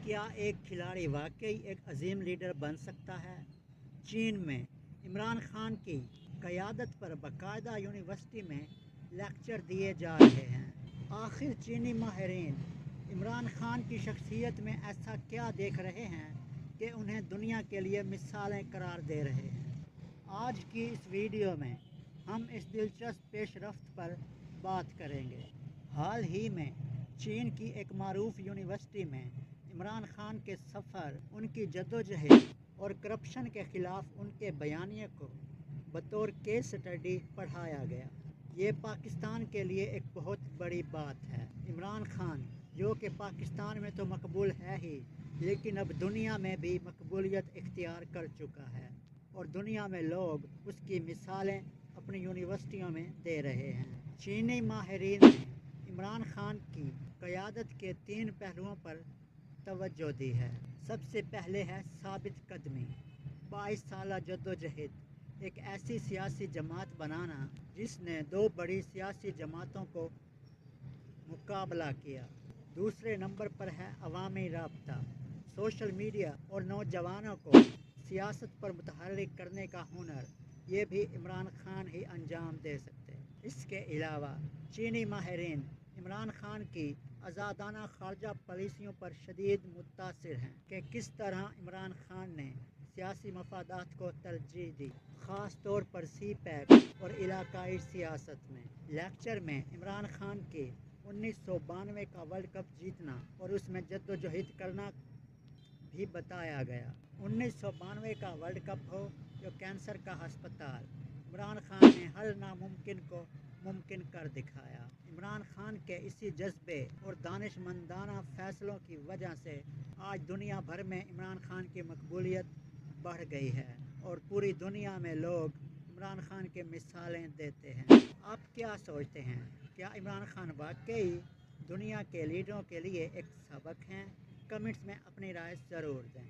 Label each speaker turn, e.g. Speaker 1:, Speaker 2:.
Speaker 1: क्या एक खिलाड़ी वाकई एक अजीम लीडर बन सकता है? चीन में इमरान खान की क़यादत पर बाकायदा यूनिवर्सिटी में लेक्चर दिए जा रहे हैं। आखिर चीनी माहिरीन इमरान खान की शख्सियत में ऐसा क्या देख रहे हैं कि उन्हें दुनिया के लिए मिसालें करार दे रहे हैं? आज की इस वीडियो में हम इस दिलचस्प पेशरफ्त पर बात करेंगे। हाल ही में चीन की एक मारूफ यूनिवर्सिटी में इमरान खान के सफ़र, उनकी जद्दोजहद और करप्शन के ख़िलाफ़ उनके बयानिए को बतौर केस स्टडी पढ़ाया गया। ये पाकिस्तान के लिए एक बहुत बड़ी बात है। इमरान खान जो कि पाकिस्तान में तो मकबूल है ही, लेकिन अब दुनिया में भी मकबूलियत इख्तियार कर चुका है और दुनिया में लोग उसकी मिसालें अपनी यूनिवर्सिटियों में दे रहे हैं। चीनी माहिरीन ने इमरान खान की क़यादत के 3 पहलुओं पर तवज्जो दी है। सबसे पहले है साबित कदमी। 22 साल जद्दोजहद, एक ऐसी सियासी जमात बनाना जिसने 2 बड़ी सियासी जमातों को मुकाबला किया। दूसरे नंबर पर है अवामी राब्ता। सोशल मीडिया और नौजवानों को सियासत पर मुतहर्रिक करने का हुनर ये भी इमरान खान ही अंजाम दे सकते हैं। इसके अलावा चीनी माहिरीन इमरान खान की आज़ादाना खारजा पॉलिसियों पर शदीद मुतासिर हैं कि किस तरह इमरान खान ने सियासी मफादात को तरजीह दी, ख़ास तौर पर CPEC और इलाकाई सियासत में। लेक्चर में इमरान खान के 1992 का वर्ल्ड कप जीतना और उसमें जद्दोजहद करना भी बताया गया। 1992 का वर्ल्ड कप हो या कैंसर का अस्पताल, इमरान खान ने हर नामुमकिन को मुमकिन कर दिखाया। इमरान खान के इसी जज्बे और दानिशमंदाना फैसलों की वजह से आज दुनिया भर में इमरान खान की मकबूलियत बढ़ गई है और पूरी दुनिया में लोग इमरान खान के मिसालें देते हैं। आप क्या सोचते हैं? क्या इमरान खान वाकई दुनिया के लीडरों के लिए एक सबक हैं? कमेंट्स में अपनी राय ज़रूर दें।